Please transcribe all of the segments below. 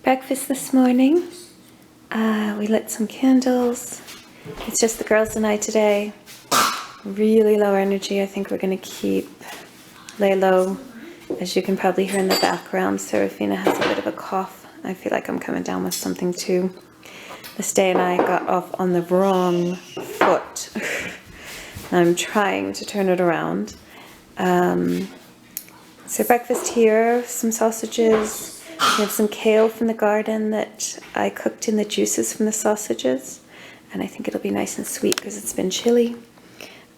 breakfast this morning. We lit some candles. It's just the girls and I today. Really low energy. I think we're going to lay low. As you can probably hear in the background, Serafina has a bit of a cough. I feel like I'm coming down with something too. This day and I got off on the wrong foot. I'm trying to turn it around. So breakfast here, some sausages. We have some kale from the garden that I cooked in the juices from the sausages. And I think it'll be nice and sweet because it's been chilly.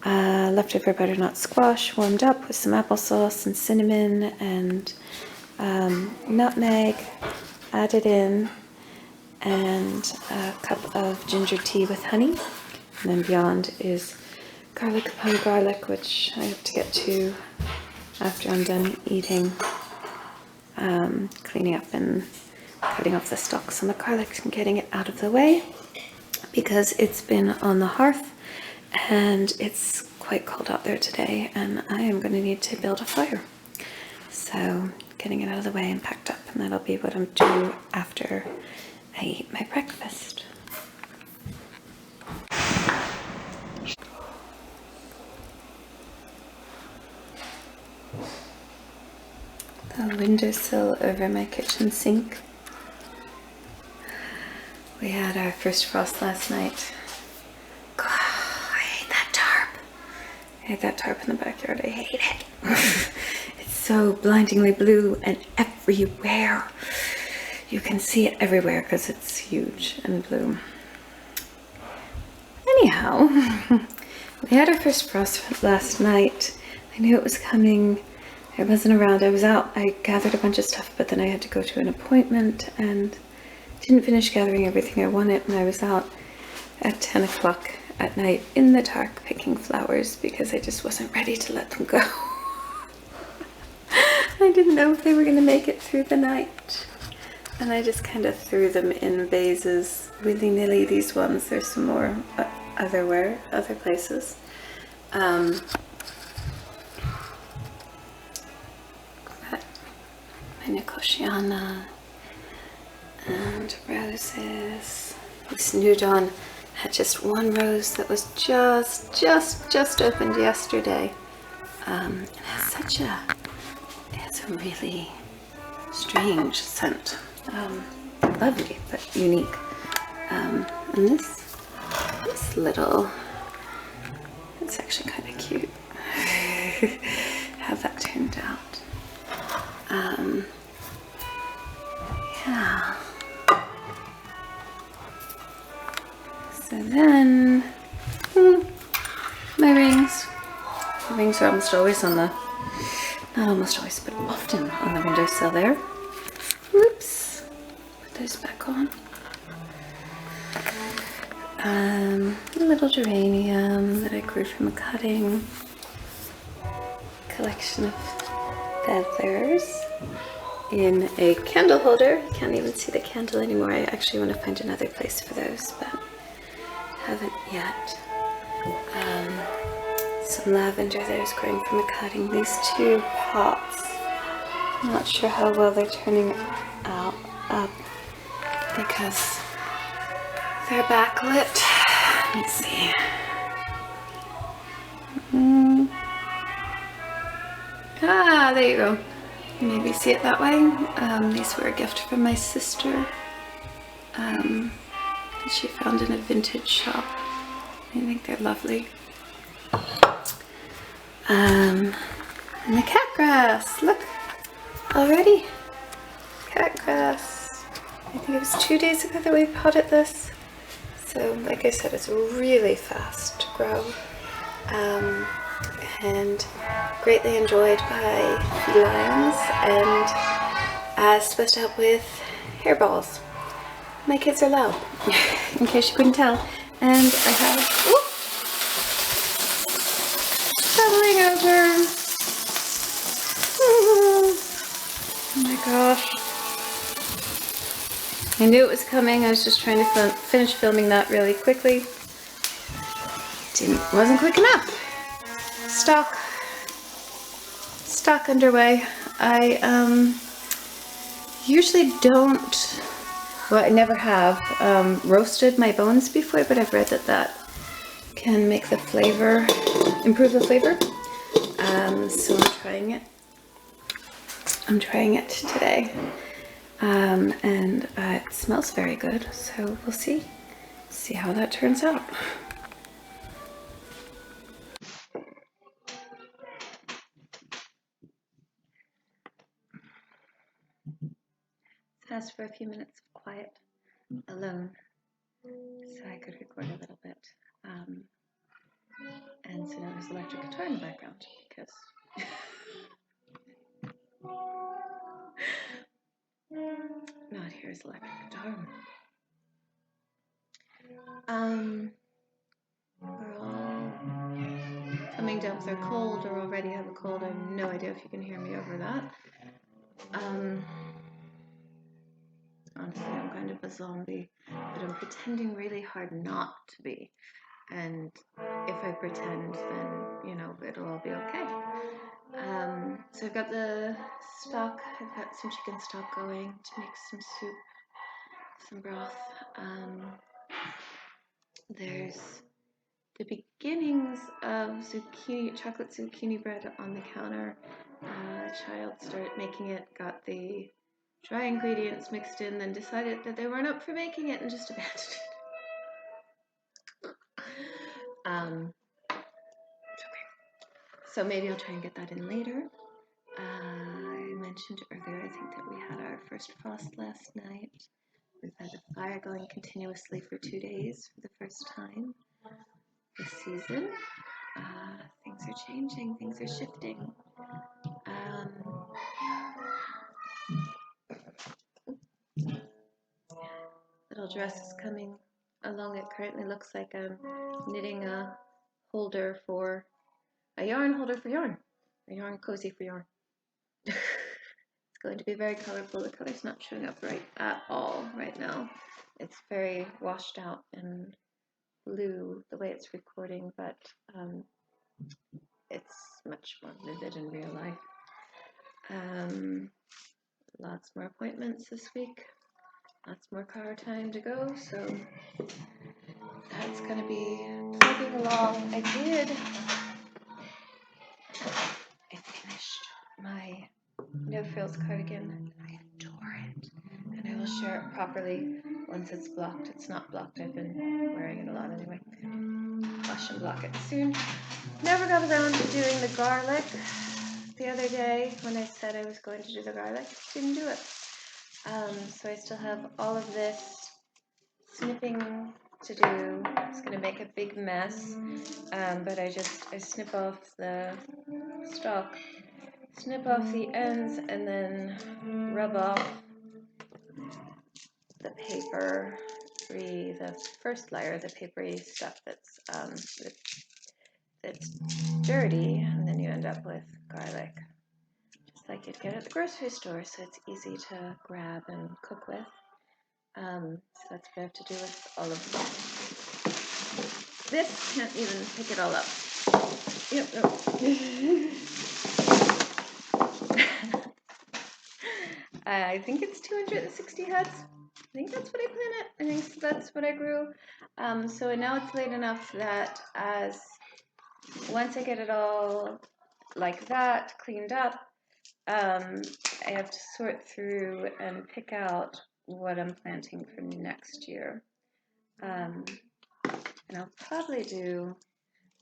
Leftover butternut squash warmed up with some applesauce and cinnamon and nutmeg added in, and a cup of ginger tea with honey. And then beyond is garlic upon garlic, which I have to get to after I'm done eating. Cleaning up and cutting off the stalks on the garlic and getting it out of the way because it's been on the hearth and it's quite cold out there today and I am going to need to build a fire. So getting it out of the way and packed up, and that'll be what I'm doing after I eat my breakfast. The windowsill over my kitchen sink. We had our first frost last night. God, I hate that tarp. I hate that tarp in the backyard. I hate it. It's so blindingly blue and everywhere. You can see it everywhere because it's huge and blue. Anyhow, we had our first frost last night. I knew it was coming. I wasn't around. I was out. I gathered a bunch of stuff, but then I had to go to an appointment and didn't finish gathering everything I wanted, and I was out at 10 o'clock at night in the dark picking flowers because I just wasn't ready to let them go. I didn't know if they were going to make it through the night. And I just kind of threw them in vases willy-nilly, these ones. There's some more other places. Nicotiana and roses. This new dawn had just one rose that was just opened yesterday. It has a really strange scent. Lovely but unique. And this little, it's actually kind of cute. How that turned out. Yeah. So then, my rings. The rings are almost always on the, not almost always, but often on the windowsill there. Whoops. Put those back on. A little geranium that I grew from a cutting. Collection of feathers in a candle holder. You can't even see the candle anymore. I actually want to find another place for those, but haven't yet. Some lavender that is growing from a cutting. These two pots, I'm not sure how well they're turning out up because they're backlit. Let me see. There you go. Maybe see it that way. These were a gift from my sister. She found in a vintage shop. I think they're lovely. And the cat grass. Look, already. Cat grass. I think it was 2 days ago that we potted this. So, like I said, it's really fast to grow. And greatly enjoyed by felines and supposed to help with hairballs. My kids are loud, in case you couldn't tell. And I have, traveling over. Oh my gosh. I knew it was coming. I was just trying to finish filming that really quickly. Wasn't quick enough. Stock underway. I usually don't Well, I never have roasted my bones before, but I've read that that can make the flavor, improve the flavor. So I'm trying it. I'm trying it today. And it smells very good, so we'll see how that turns out. Asked for a few minutes of quiet alone so I could record a little bit. And so now there's electric guitar in the background because not here's electric guitar. We're all coming down with our cold or already have a cold. I have no idea if you can hear me over that. Honestly, I'm kind of a zombie, but I'm pretending really hard not to be. And if I pretend, then, you know, it'll all be okay. So I've got the stock, I've got some chicken stock going to make some soup, some broth. There's the beginnings of chocolate zucchini bread on the counter. A child started making it, got the dry ingredients mixed in, then decided that they weren't up for making it and just abandoned it. So maybe I'll try and get that in later. I mentioned earlier, I think that we had our first frost last night. We've had the fire going continuously for 2 days for the first time this season. Things are changing, things are shifting. Little dress is coming along. It currently looks like I'm knitting a holder for a yarn holder for yarn, a yarn cozy for yarn. It's going to be very colorful. The color's not showing up right at all right now. It's very washed out and blue the way it's recording, but it's much more vivid in real life. Lots more appointments this week. Lots more car time to go, so that's going to be plugging along. I finished my No Frills cardigan. I adore it, and I will share it properly once it's blocked. It's not blocked. I've been wearing it a lot anyway. Wash and block it soon. Never got around to doing the garlic the other day when I said I was going to do the garlic. Didn't do it. So I still have all of this snipping to do. It's going to make a big mess, but I snip off the stalk, snip off the ends, and then rub off the papery, the first layer, the papery stuff that's dirty, and then you end up with garlic, just like you'd get at the grocery store, so it's easy to grab and cook with. So that's what I have to do with all of this. Can't even pick it all up. Yep, no. I think it's 260 heads. I think that's what I planted. I think that's what I grew. So now it's late enough that once I get it all like that cleaned up, I have to sort through and pick out what I'm planting for next year. And I'll probably do,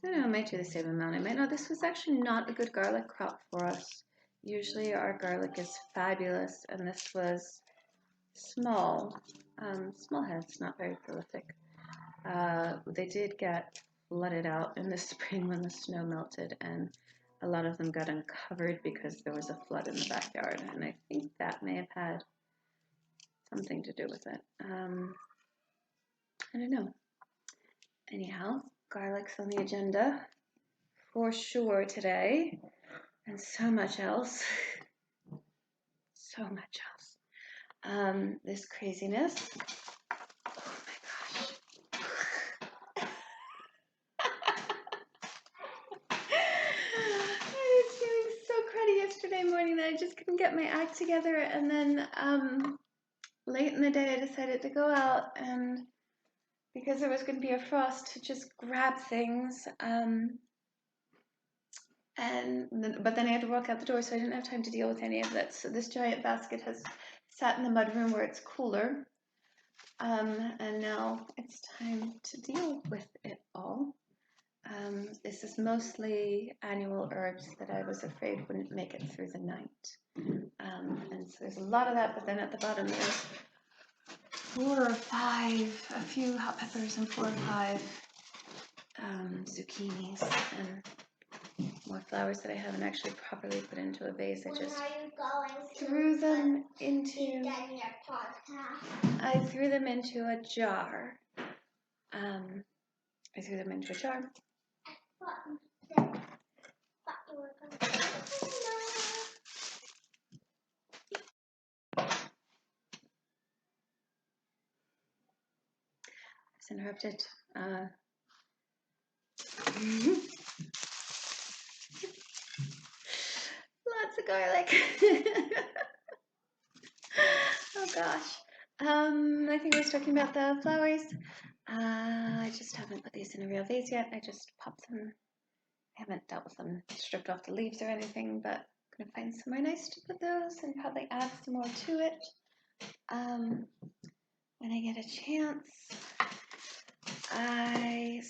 I don't know, I might do the same amount. I might not. This was actually not a good garlic crop for us. Usually our garlic is fabulous, and this was small heads, not very prolific. They did get flooded out in the spring when the snow melted, and a lot of them got uncovered because there was a flood in the backyard, and I think that may have had something to do with it. I don't know. Anyhow, garlic's on the agenda for sure today, and so much else. So much else. This craziness. Oh my gosh. I was feeling so cruddy yesterday morning that I just couldn't get my act together, and then late in the day I decided to go out, and because there was going to be a frost, to just grab things. But then I had to walk out the door, so I didn't have time to deal with any of that. So this giant basket has sat in the mudroom where it's cooler. And now it's time to deal with it all. This is mostly annual herbs that I was afraid wouldn't make it through the night. And so there's a lot of that, but then at the bottom there's 4 or 5, a few hot peppers and 4 or 5 zucchinis and more flowers that I haven't actually properly put into a vase. I just threw them into I threw them into a jar. I threw them into a jar. It's interrupted. Lots of garlic. Oh gosh. I think I was talking about the flowers. I just haven't put these in a real vase yet. I just popped them. I haven't dealt with them, stripped off the leaves or anything, but I'm gonna find somewhere nice to put those and probably add some more to it when I get a chance.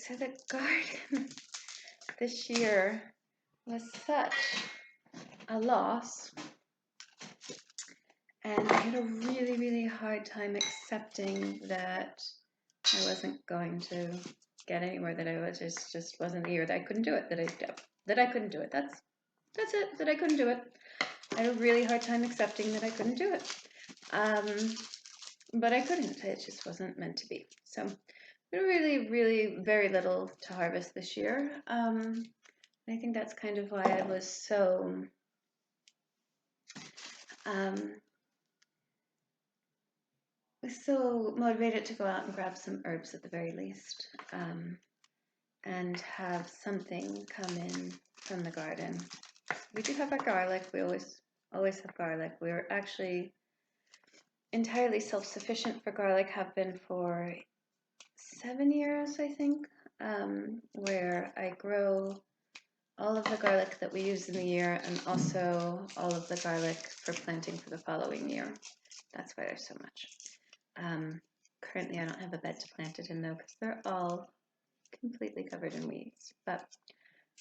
So the garden this year was such a loss, and I had a really, really hard time accepting that I wasn't going to get anywhere, that I was just wasn't the year, that I couldn't do it, that I couldn't do it. That's it, that I couldn't do it. I had a really hard time accepting that I couldn't do it. But I couldn't, it just wasn't meant to be. So really, really very little to harvest this year. I think that's kind of why I was so motivated to go out and grab some herbs at the very least, and have something come in from the garden. We do have our garlic. We always have garlic. We're actually entirely self-sufficient for garlic, have been for 7 years, I think, where I grow all of the garlic that we use in the year and also all of the garlic for planting for the following year. That's why there's so much. Currently I don't have a bed to plant it in though, because they're all completely covered in weeds, but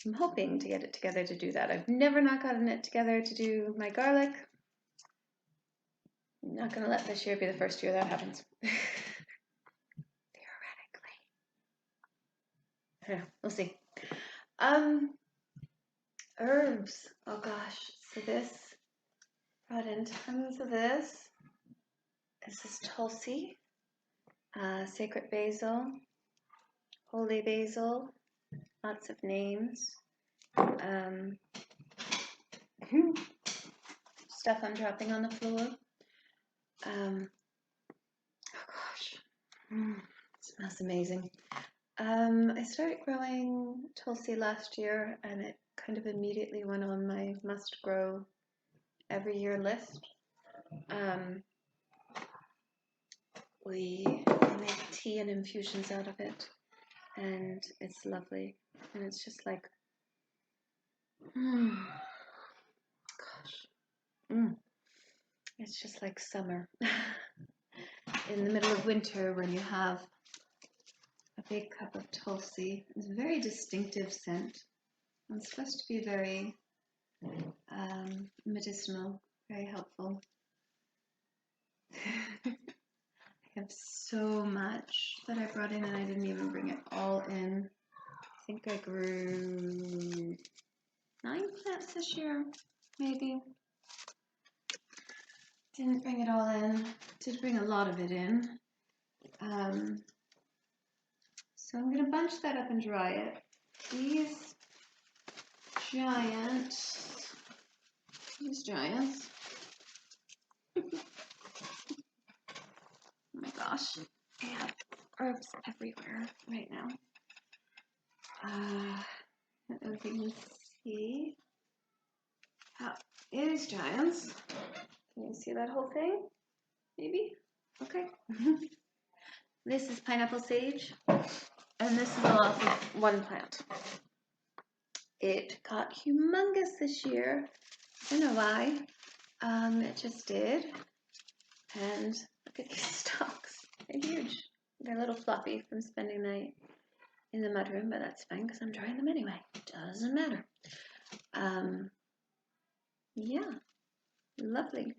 I'm hoping to get it together to do that. I've never not gotten it together to do my garlic. I'm not going to let this year be the first year that happens. Theoretically. Yeah, we'll see. Herbs. Oh gosh. So this brought in tons of this. This is Tulsi, sacred basil, holy basil, lots of names. Stuff I'm dropping on the floor. Oh gosh, it smells amazing. I started growing Tulsi last year, and it kind of immediately went on my must grow every year list. We make tea and infusions out of it, and it's lovely, and it's just like, it's just like summer in the middle of winter when you have a big cup of Tulsi. It's a very distinctive scent. It's supposed to be very medicinal, very helpful. I have so much that I brought in, and I didn't even bring it all in. I think I grew 9 plants this year, maybe. Didn't bring it all in. Did bring a lot of it in. So I'm going to bunch that up and dry it. These giants. Oh my gosh, I have herbs everywhere right now. I don't know if you can see. Oh, it is giants. Can you see that whole thing? Maybe? Okay. This is pineapple sage, and this is all off of one plant. It got humongous this year. I don't know why. It just did. And look at these stalks. They're huge. They're a little floppy from spending the night in the mudroom, but that's fine because I'm drying them anyway. Doesn't matter. Yeah, lovely.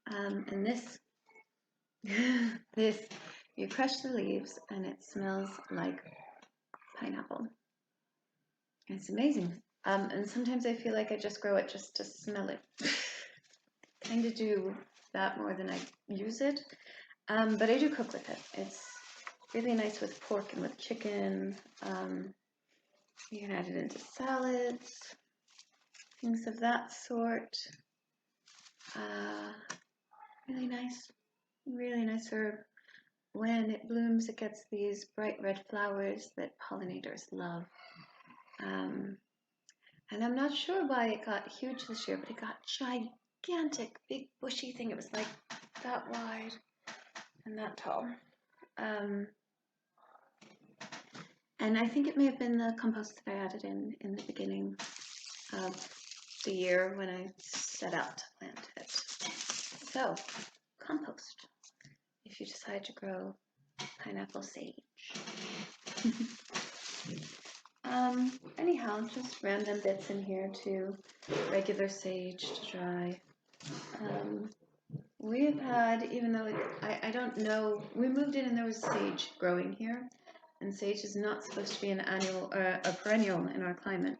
And this, you crush the leaves and it smells like pineapple. It's amazing. And sometimes I feel like I just grow it just to smell it. Kind of do that more than I use it. But I do cook with it. It's really nice with pork and with chicken. You can add it into salads, things of that sort. Really nice herb. When it blooms, it gets these bright red flowers that pollinators love. And I'm not sure why it got huge this year, but it got gigantic, big bushy thing. It was like that wide and that tall. And I think it may have been the compost that I added in the beginning of the year when I set out to plant it. So, compost, if you decide to grow pineapple sage. Anyhow, just random bits in here too. Regular sage to dry. We've had, even though I don't know, we moved in and there was sage growing here, and sage is not supposed to be an annual, a perennial in our climate.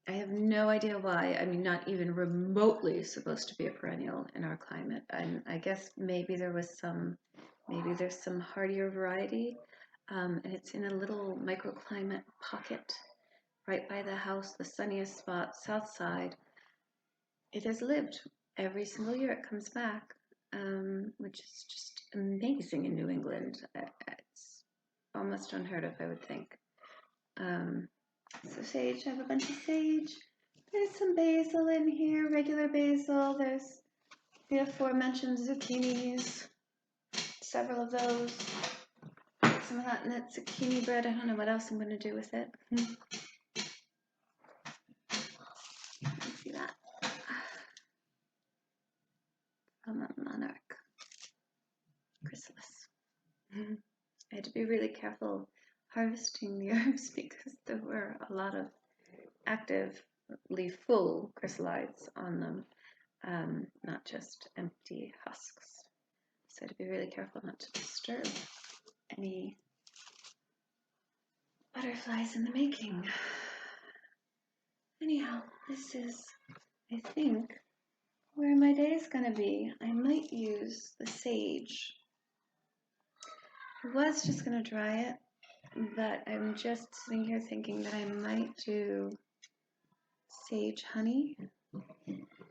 I have no idea why. I mean, not even remotely supposed to be a perennial in our climate. And I guess maybe there's some hardier variety, and it's in a little microclimate pocket right by the house, the sunniest spot, south side. It has lived. Every single year it comes back, which is just amazing in New England. It's almost unheard of, I would think. So sage, I have a bunch of sage. There's some basil in here, regular basil. There's the aforementioned zucchinis, several of those. Some of that nut zucchini bread. I don't know what else I'm going to do with it. See that? I'm a monarch. Chrysalis. I had to be really careful harvesting the herbs because there were a lot of actively full chrysalides on them, not just empty husks. So I had to be really careful not to disturb any butterflies in the making. Anyhow, this is, I think, where my day is going to be. I might use the sage. I was just going to dry it, but I'm just sitting here thinking that I might do sage honey.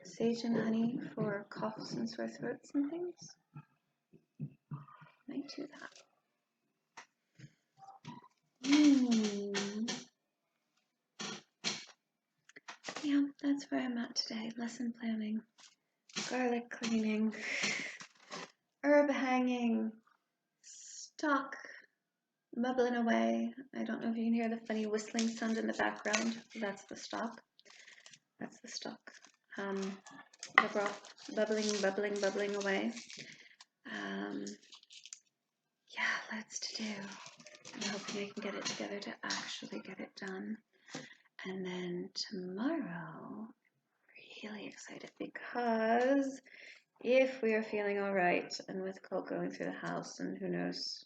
Sage and honey for coughs and sore throats and things. Might do that. Yeah, that's where I'm at today. Lesson planning, garlic cleaning, herb hanging, stock bubbling away. I don't know if you can hear the funny whistling sound in the background. That's the stock. That's the stock. The broth bubbling away. Yeah, loads to do. I'm hoping I can get it together to actually get it done. And then tomorrow, really excited because if we are feeling all right and with Colt going through the house and who knows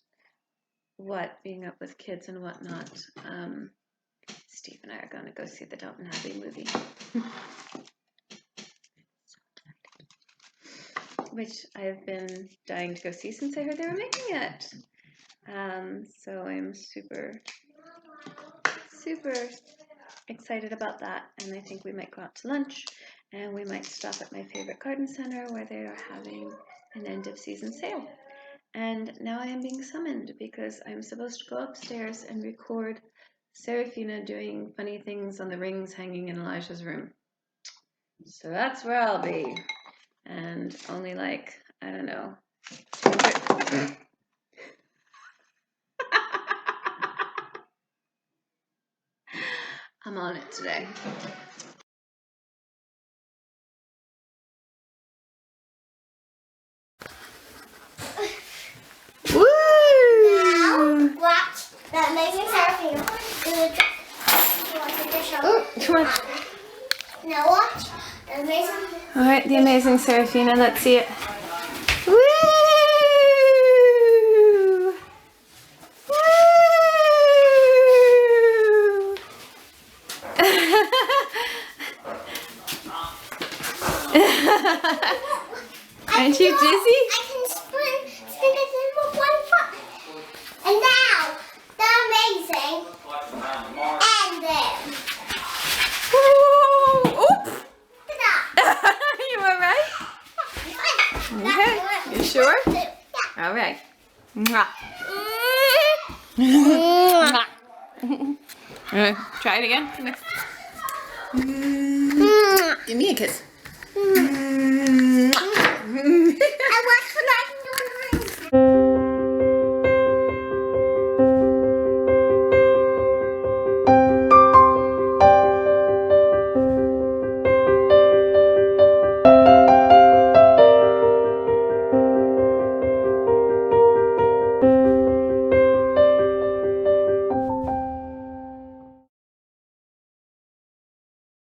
what, being up with kids and whatnot, Steve and I are going to go see the Downton Abbey movie. Which I've been dying to go see since I heard they were making it. So I'm super excited about that, and I think we might go out to lunch and we might stop at my favorite garden center where they are having an end of season sale. And now I am being summoned because I'm supposed to go upstairs and record Serafina doing funny things on the rings hanging in Elijah's room. So that's where I'll be. And only like, I don't know, I'm on it today. Woo! Now, watch the amazing Seraphina do the trick. You want to show me? Come on. Now watch the amazing. All right, the amazing Seraphina. Let's see it. Woo! Woo! Aren't you dizzy? I can spin it with one foot. And now, the amazing ending. Woo! Oop! Ta-da! You alright? Okay. You sure? Yeah. All right. Mwah. Try it again. Give me a kiss.